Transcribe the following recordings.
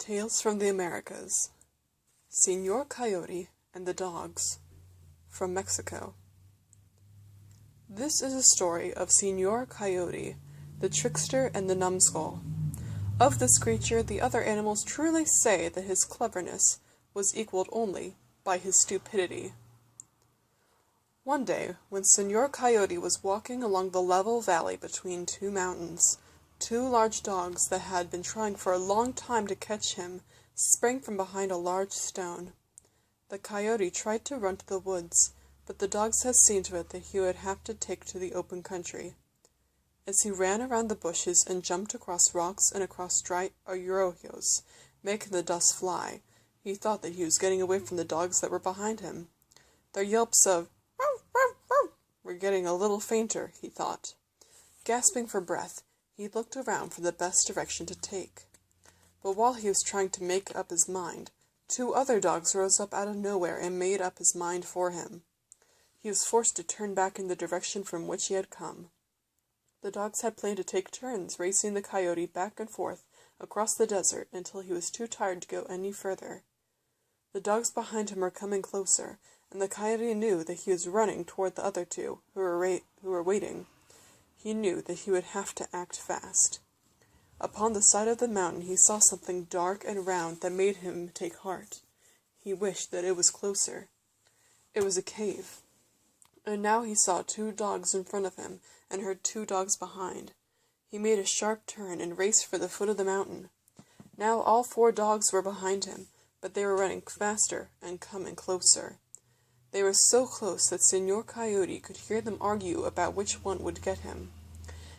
Tales from the Americas. Señor Coyote and the Dogs. From Mexico. This is a story of Señor Coyote, the trickster and the numbskull. Of this creature, the other animals truly say that his cleverness was equaled only by his stupidity. One day, when Señor Coyote was walking along the level valley between two mountains, two large dogs that had been trying for a long time to catch him sprang from behind a large stone. The coyote tried to run to the woods, but the dogs had seen to it that he would have to take to the open country. As he ran around the bushes and jumped across rocks and across dry arroyos, making the dust fly, he thought that he was getting away from the dogs that were behind him. Their yelps of "Ruff, ruff, ruff" were getting a little fainter, he thought. Gasping for breath, he looked around for the best direction to take. But while he was trying to make up his mind, two other dogs rose up out of nowhere and made up his mind for him. He was forced to turn back in the direction from which he had come. The dogs had planned to take turns racing the coyote back and forth across the desert until he was too tired to go any further. The dogs behind him were coming closer, and the coyote knew that he was running toward the other two, who were waiting. He knew that he would have to act fast. Upon the side of the mountain he saw something dark and round that made him take heart. He wished that it was closer. It was a cave. And now he saw two dogs in front of him and heard two dogs behind. He made a sharp turn and raced for the foot of the mountain. Now all four dogs were behind him, but they were running faster and coming closer. They were so close that Señor Coyote could hear them argue about which one would get him.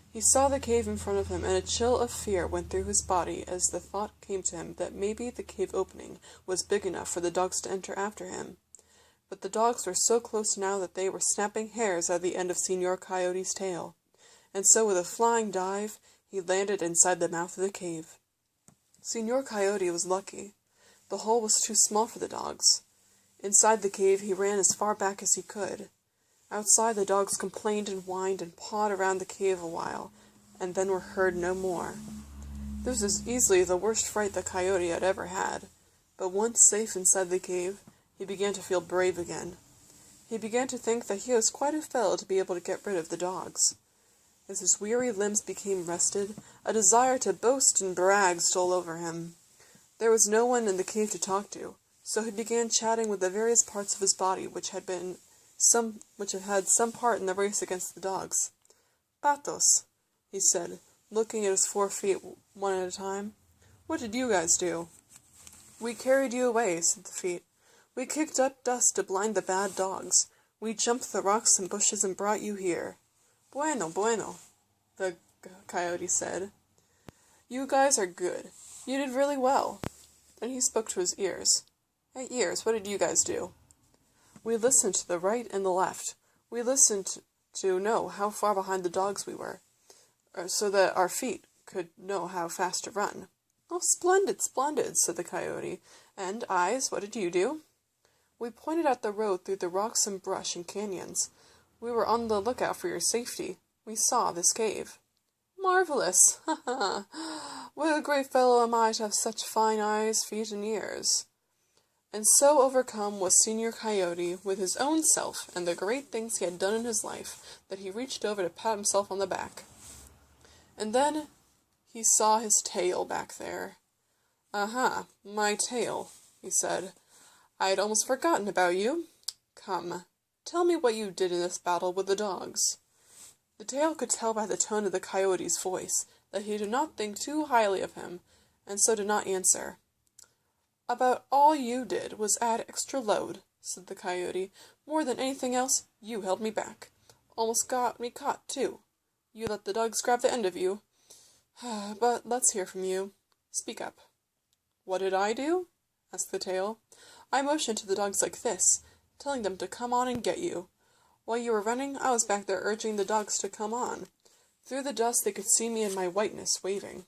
He saw the cave in front of him, and a chill of fear went through his body as the thought came to him that maybe the cave opening was big enough for the dogs to enter after him. But the dogs were so close now that they were snapping hairs at the end of Señor Coyote's tail, and so with a flying dive, he landed inside the mouth of the cave. Señor Coyote was lucky. The hole was too small for the dogs. Inside the cave, he ran as far back as he could. Outside, the dogs complained and whined and pawed around the cave a while, and then were heard no more. This was easily the worst fright the coyote had ever had, but once safe inside the cave, he began to feel brave again. He began to think that he was quite a fellow to be able to get rid of the dogs. As his weary limbs became rested, a desire to boast and brag stole over him. There was no one in the cave to talk to, so he began chatting with the various parts of his body which had had some part in the race against the dogs. "Patos," he said, looking at his 4 feet one at a time. "What did you guys do?" "We carried you away," said the feet. "We kicked up dust to blind the bad dogs. We jumped the rocks and bushes and brought you here." "Bueno, bueno," the coyote said. "You guys are good. You did really well." And he spoke to his ears. "Hey, ears, what did you guys do?" "We listened to the right and the left. We listened to know how far behind the dogs we were, so that our feet could know how fast to run." "Oh, splendid, splendid," said the coyote. "And, eyes, what did you do?" "We pointed out the road through the rocks and brush and canyons. We were on the lookout for your safety. We saw this cave." "Marvelous! Ha ha! What a great fellow am I to have such fine eyes, feet, and ears." And so overcome was Señor Coyote with his own self and the great things he had done in his life that he reached over to pat himself on the back. And then he saw his tail back there. "Aha, my tail," he said. "I had almost forgotten about you. Come, tell me what you did in this battle with the dogs." The tail could tell by the tone of the coyote's voice that he did not think too highly of him, and so did not answer. "About all you did was add extra load," said the coyote. "More than anything else, you held me back. Almost got me caught, too. You let the dogs grab the end of you. But let's hear from you. Speak up." "What did I do?" asked the tail. "I motioned to the dogs like this, telling them to come on and get you. While you were running, I was back there urging the dogs to come on. Through the dust they could see me in my whiteness, waving."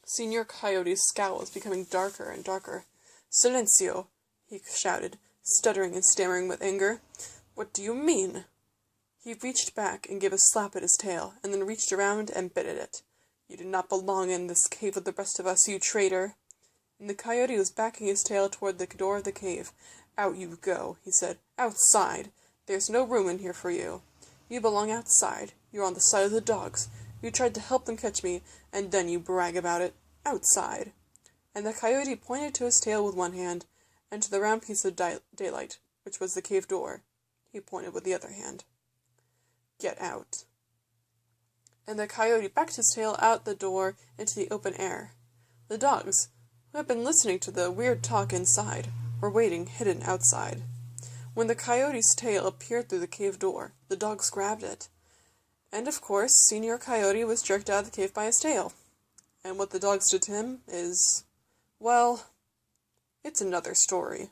Señor Coyote's scowl was becoming darker and darker. "Silencio!" he shouted, stuttering and stammering with anger. "What do you mean?" He reached back and gave a slap at his tail, and then reached around and bit at it. "You do not belong in this cave with the rest of us, you traitor!" and the coyote was backing his tail toward the door of the cave. "Out you go," he said. "Outside! There's no room in here for you. You belong outside. You're on the side of the dogs. You tried to help them catch me, and then you brag about it. Outside!" And the coyote pointed to his tail with one hand, and to the round piece of daylight, which was the cave door, he pointed with the other hand. "Get out." And the coyote backed his tail out the door into the open air. The dogs, who had been listening to the weird talk inside, were waiting hidden outside. When the coyote's tail appeared through the cave door, the dogs grabbed it. And of course, Señor Coyote was jerked out of the cave by his tail. And what the dogs did to him is, well, it's another story.